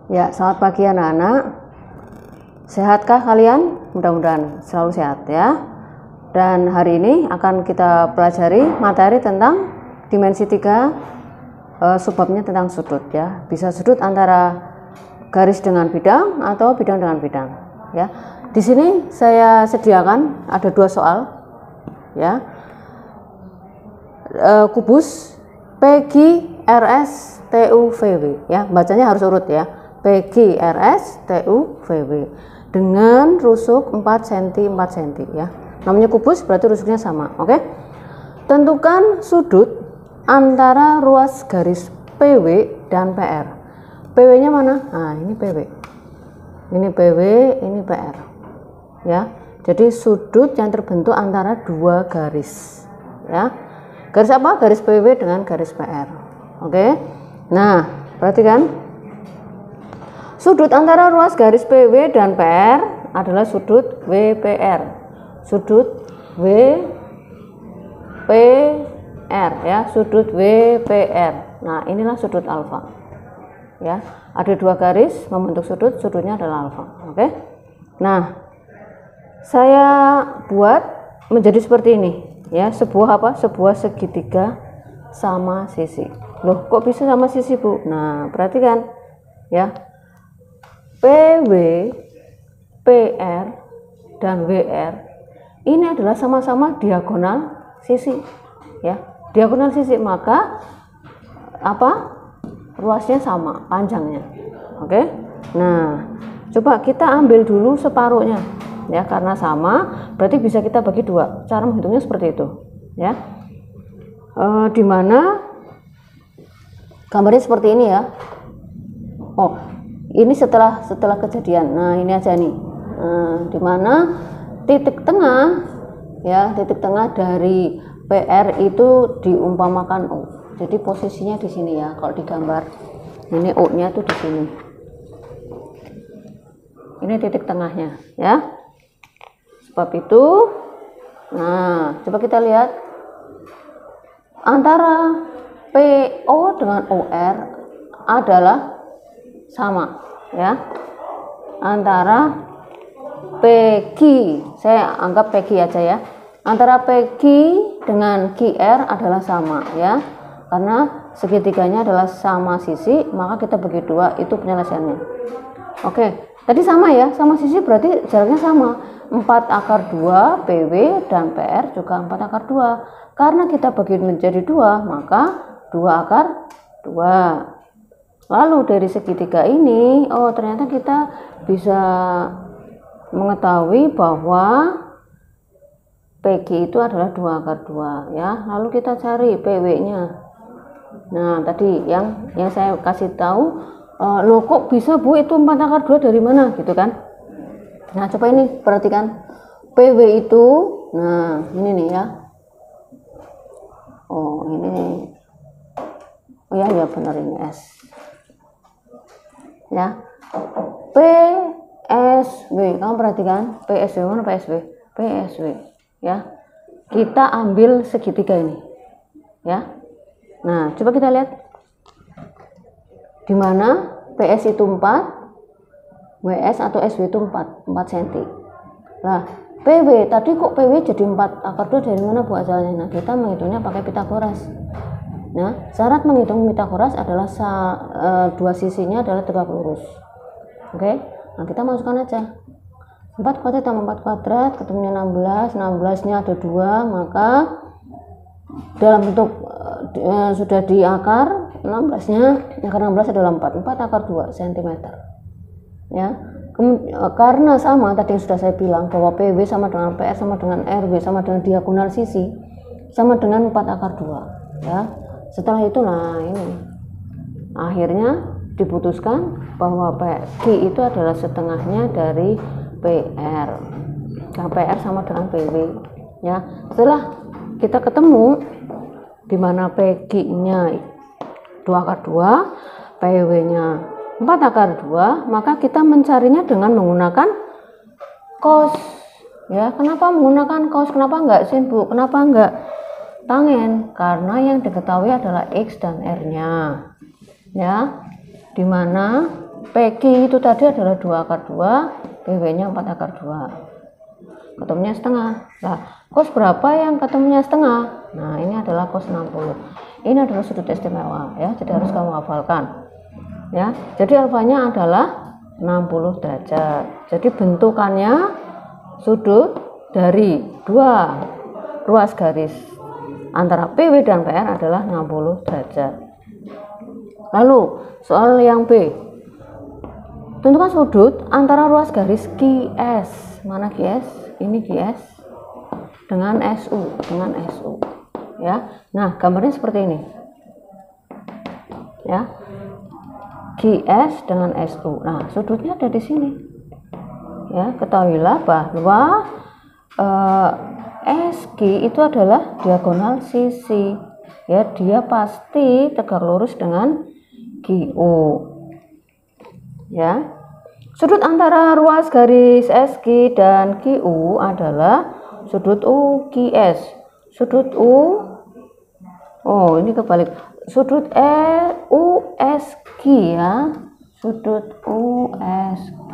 Ya, selamat pagi anak-anak. Sehatkah kalian? Mudah-mudahan selalu sehat ya. Dan hari ini akan kita pelajari materi tentang dimensi 3, subbabnya tentang sudut ya. Bisa sudut antara garis dengan bidang atau bidang dengan bidang ya. Di sini saya sediakan ada 2 soal ya. Kubus PQRS TUVW ya. Bacanya harus urut ya. PQRS TUVW dengan rusuk 4 cm 4 cm ya. Namanya kubus berarti rusuknya sama. Oke. Tentukan sudut antara ruas garis PW dan PR. PW-nya mana? Nah, ini PW. Ini PW, ini PR. Ya. Jadi sudut yang terbentuk antara 2 garis. Ya. Garis apa? Garis PW dengan garis PR. Oke. Nah, perhatikan. Sudut antara ruas garis PW dan PR adalah sudut WPR. Sudut WPR ya, sudut WPR. Nah, inilah sudut alfa. Ya, ada 2 garis membentuk sudut, sudutnya adalah alfa. Oke. Nah, saya buat menjadi seperti ini ya, sebuah apa? Sebuah segitiga sama sisi. Loh, kok bisa sama sisi, Bu? Nah, perhatikan ya. PW, PR, dan WR ini adalah sama-sama diagonal sisi ya, diagonal sisi, maka apa, ruasnya sama, panjangnya. Oke. Nah, coba kita ambil dulu separuhnya ya, karena sama berarti bisa kita bagi 2. Cara menghitungnya seperti itu ya. Dimana gambarnya seperti ini ya. Oh, ini setelah kejadian. Nah, ini aja nih. Nah, dimana titik tengah ya, titik tengah dari PR itu diumpamakan O. Jadi posisinya di sini ya, kalau digambar. Ini O-nya tuh di sini. Ini titik tengahnya ya. Sebab itu, nah, coba kita lihat antara PO dengan OR adalah sama ya, antara PQ, saya anggap PQ aja ya, antara PQ dengan QR adalah sama ya, karena segitiganya adalah sama sisi, maka kita bagi 2, itu penyelesaiannya. Oke, tadi sama ya, sama sisi berarti jaraknya sama, 4/2 PW dan PR juga 4/2. Karena kita bagi menjadi 2, maka 2/2. Lalu dari segitiga ini, oh ternyata kita bisa mengetahui bahwa PG itu adalah 2/2 ya. Lalu kita cari PW-nya. Nah, tadi yang saya kasih tahu, loh kok bisa, Bu, itu 4/2 dari mana gitu kan. Nah, coba ini perhatikan. PW itu, nah ini nih ya. Oh, ini. Oh ya, benar, ini S. Ya, PSW, kamu perhatikan, PSW mana PSW? PSW ya, kita ambil segitiga ini ya. Nah, coba kita lihat di mana PS itu 4, WS atau SW itu 4 cm. Nah, PW tadi kok PW jadi 4/2 dari mana, Bu, asalnya? Nah, kita menghitungnya pakai Pitagoras. Nah, syarat menghitung Pitagoras adalah 2 sisinya adalah tegak lurus. Oke. Nah, kita masukkan aja. 4 kuadrat tambah 4 kuadrat ketemunya 16. 16-nya ada 2, maka dalam bentuk sudah di akar 16-nya, akar 16 adalah 4/2 cm. Ya. Karena sama tadi yang sudah saya bilang bahwa PW sama dengan PR sama dengan RW sama dengan diagonal sisi sama dengan 4/2 ya. Setelah itu, nah ini akhirnya diputuskan bahwa PQ itu adalah setengahnya dari PR. Nah, PR sama dengan PW ya. Setelah kita ketemu di mana PQ-nya 2/2, PW-nya 4/2, maka kita mencarinya dengan menggunakan cos ya. Kenapa menggunakan cos? Kenapa enggak sin, Bu? Kenapa enggak tangen? Karena yang diketahui adalah X dan R-nya ya, dimana PQ itu tadi adalah 2 akar 2, PW nya 4 akar 2, ketemunya setengah. Nah, cos berapa yang ketemunya setengah? Nah, ini adalah cos 60. Ini adalah sudut istimewa ya, jadi harus kamu hafalkan ya. Jadi alfanya adalah 60 derajat. Jadi bentukannya sudut dari dua ruas garis antara PW dan PR adalah 60 derajat. Lalu soal yang B, tentukan sudut antara ruas garis QS. Mana QS? Ini QS dengan SU, ya. Nah, gambarnya seperti ini ya, QS dengan SU. Nah, sudutnya ada di sini ya. Ketahuilah bahwa SQ itu adalah diagonal sisi ya, dia pasti tegak lurus dengan QO ya. Sudut antara ruas garis SQ dan QU adalah sudut UQS. Sudut U, oh ini kebalik, sudut USQ ya, sudut USQ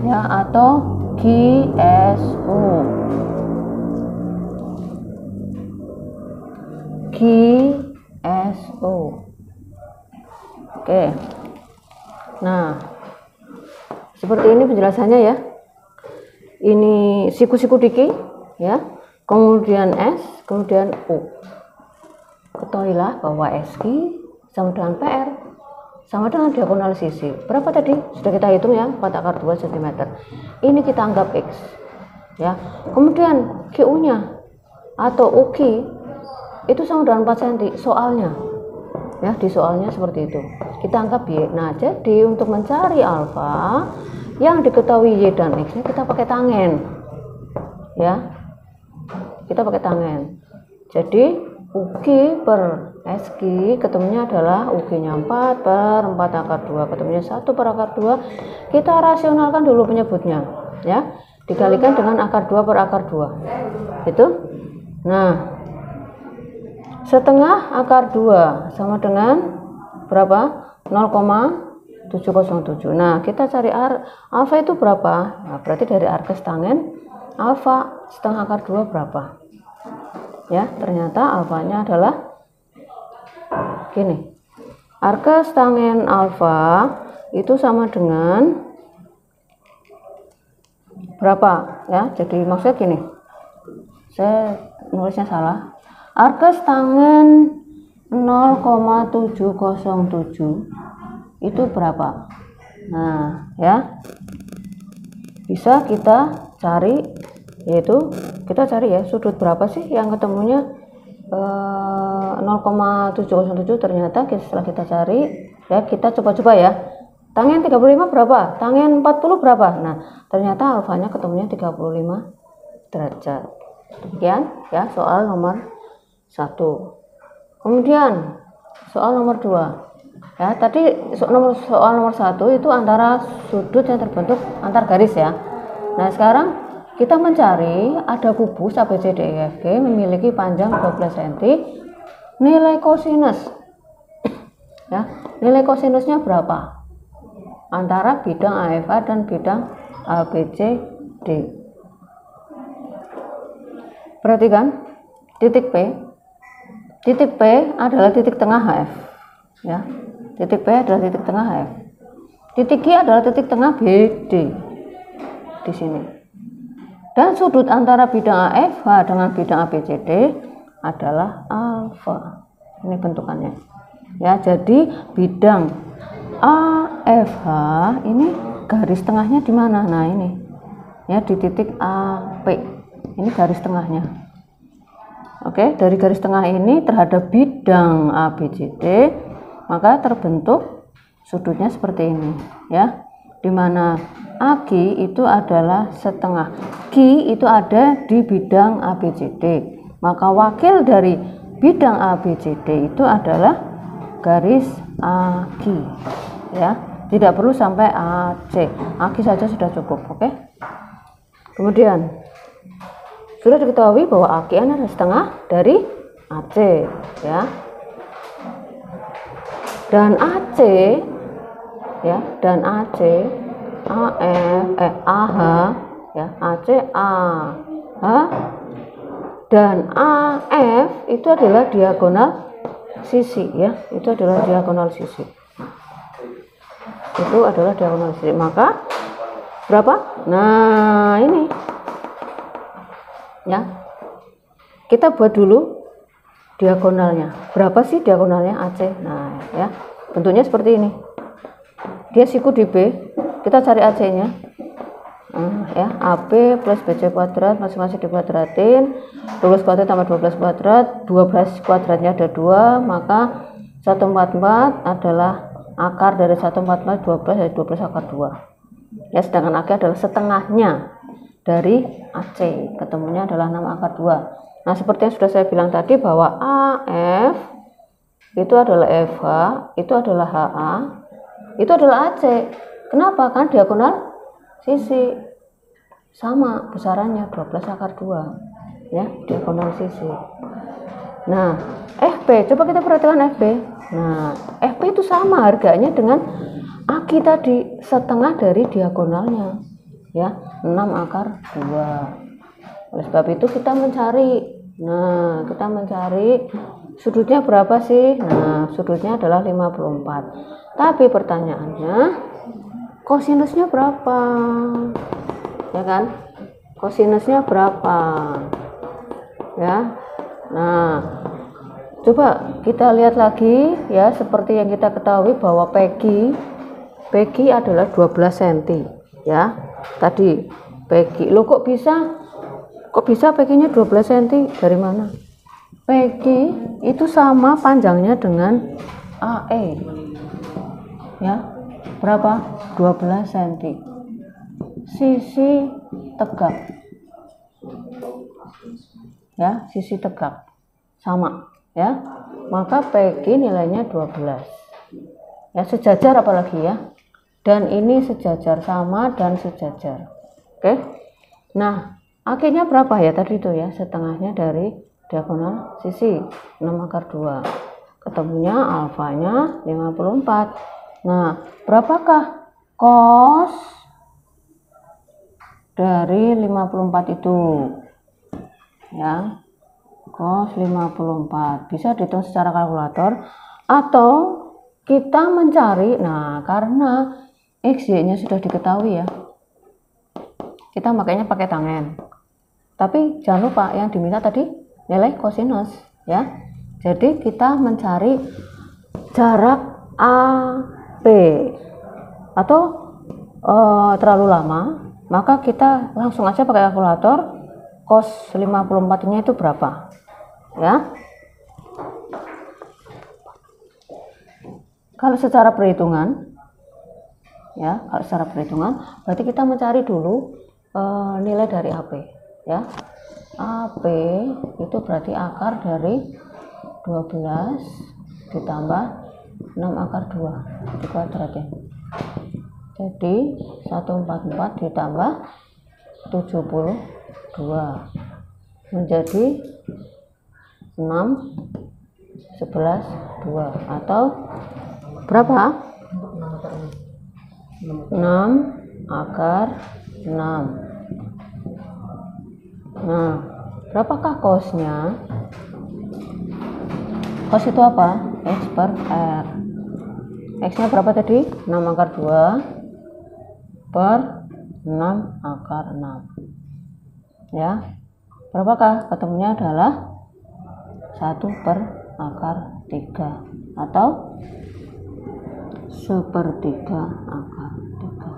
ya, atau QSU. QSU. Oke. Nah, seperti ini penjelasannya ya. Ini siku-siku diki ya, kemudian S, kemudian U. Ketahuilah bahwa SQ sama dengan PR sama dengan diagonal sisi. Berapa tadi? Sudah kita hitung ya, 4 akar 2 cm. Ini kita anggap X ya. Kemudian QU-nya atau UK itu sama dengan 4 cm soalnya. Ya, di soalnya seperti itu. Kita anggap Y. Nah, jadi untuk mencari alfa yang diketahui Y dan X, kita pakai tangen. Ya. Kita pakai tangen. Jadi UK per SQ ketemunya adalah UK-nya 4 per 4 akar 2, ketemunya 1 per akar 2. Kita rasionalkan dulu penyebutnya ya, dikalikan dengan akar 2 per akar 2 itu. Nah, setengah akar 2 sama dengan berapa? 0,707. Nah, kita cari alfa itu berapa? Nah, berarti dari arkes tangen alfa setengah akar 2 berapa? Ya, ternyata alfanya adalah gini. Arkes tangen alfa itu sama dengan berapa? Ya, jadi maksudnya gini. Saya nulisnya salah. Arkes tangen 0,707 itu berapa? Nah, ya. Bisa kita cari, yaitu kita cari ya, sudut berapa sih yang ketemunya 0,707. Ternyata setelah kita cari ya, kita coba-coba ya. Tangen 35 berapa? Tangen 40 berapa? Nah, ternyata alfanya ketemunya 35 derajat. Demikian ya soal nomor 1. Kemudian soal nomor 2. Ya, tadi soal nomor 1 itu antara sudut yang terbentuk antar garis ya. Nah, sekarang kita mencari ada kubus ABCDEFG memiliki panjang 12 cm. Nilai kosinus. Ya, nilai kosinusnya berapa? Antara bidang AFA dan bidang ABCD. Perhatikan titik P. Titik P adalah titik tengah HF. Ya. Titik P adalah titik tengah HF. Titik G adalah titik tengah BD. Di sini. Dan sudut antara bidang AFH dengan bidang ABCD adalah alfa. Ini bentukannya. Ya, jadi bidang AFH ini garis tengahnya di mana? Nah, ini. Ya, di titik AP. Ini garis tengahnya. Oke, dari garis tengah ini terhadap bidang ABCD, maka terbentuk sudutnya seperti ini, ya. Di mana AG itu adalah setengah, G itu ada di bidang ABCD. Maka wakil dari bidang ABCD itu adalah garis AG, ya. Tidak perlu sampai AC, AG saja sudah cukup, oke. Kemudian sudah diketahui bahwa AG adalah setengah dari AC, ya. Dan AC ya, dan AC AH ya, AC AH dan AF itu adalah diagonal sisi ya, itu adalah diagonal sisi. Itu adalah diagonal sisi. Maka berapa? Nah, ini ya. Kita buat dulu diagonalnya. Berapa sih diagonalnya AC? Nah, ya. Bentuknya seperti ini. Dia siku di B. Kita cari AC-nya. Ya, AB plus BC kuadrat masing-masing dikuadratin. 12 kuadrat tambah 12 kuadrat. 12 kuadratnya ada 2, maka 144 adalah akar dari 144 12 dari 12 akar 2. Ya, sedangkan AK adalah setengahnya dari AC. Ketemunya adalah 6 akar 2. Nah, seperti yang sudah saya bilang tadi bahwa AF itu adalah FH, itu adalah HA, itu adalah AC. Kenapa? Kan diagonal sisi. Sama besarannya 12 akar 2. Ya, diagonal sisi. Nah, FP, coba kita perhatikan FP. Nah, FP itu sama harganya dengan AK tadi, setengah dari diagonalnya. Ya, 6 akar 2. Oleh sebab itu kita mencari. Nah, kita mencari sudutnya berapa sih? Nah, sudutnya adalah 54. Tapi pertanyaannya, kosinusnya berapa? Ya kan? Kosinusnya berapa? Ya. Nah, coba kita lihat lagi ya, seperti yang kita ketahui bahwa PQ adalah 12 cm ya. Tadi PQ. Loh, kok bisa PQ-nya 12 cm? Dari mana? PQ itu sama panjangnya dengan AE. Ya. Berapa? 12 cm. Sisi tegak. Ya, sisi tegak. Sama, ya. Maka PQ nilainya 12. Ya, sejajar apalagi ya. Dan ini sejajar, sama dan sejajar. Oke. Nah, AK-nya berapa ya tadi itu ya? Setengahnya dari diagonal sisi 6 akar 2. Ketemunya alfanya 54. Nah, berapakah cos dari 54 itu? Ya. Cos 54 bisa dihitung secara kalkulator atau kita mencari. Nah, karena XY-nya sudah diketahui ya, kita makanya pakai tangan. Tapi jangan lupa yang diminta tadi nilai kosinus ya. Jadi kita mencari jarak AB atau terlalu lama, maka kita langsung aja pakai kalkulator. Cos 54-nya itu berapa? Ya. Kalau secara perhitungan ya, berarti kita mencari dulu nilai dari AP ya. AP itu berarti akar dari 12 ditambah 6 akar 2 dikuadratin. Jadi 144 ditambah 72 menjadi 6 11 2 atau berapa? 6 akar 6. Nah, berapakah cosnya? Cos itu apa? X per R. X nya berapa tadi? 6 akar 2 per 6 akar 6 ya. Berapakah? Ketemunya adalah 1 per akar 3 atau 1/3 akar 3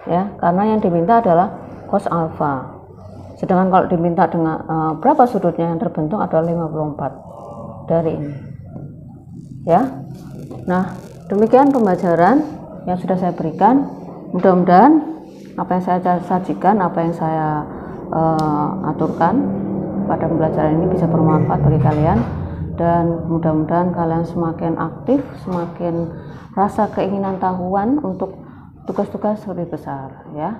ya, karena yang diminta adalah cos alfa. Sedangkan kalau diminta dengan berapa sudutnya yang terbentuk adalah 54 dari ini ya. Nah, demikian pembelajaran yang sudah saya berikan. Mudah-mudahan apa yang saya sajikan, apa yang saya aturkan pada pembelajaran ini bisa bermanfaat bagi kalian, dan mudah-mudahan kalian semakin aktif, semakin rasa keinginan tahuan untuk tugas-tugas lebih besar ya.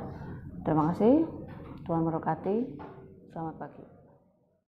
Terima kasih, Tuhan memberkati. Selamat pagi.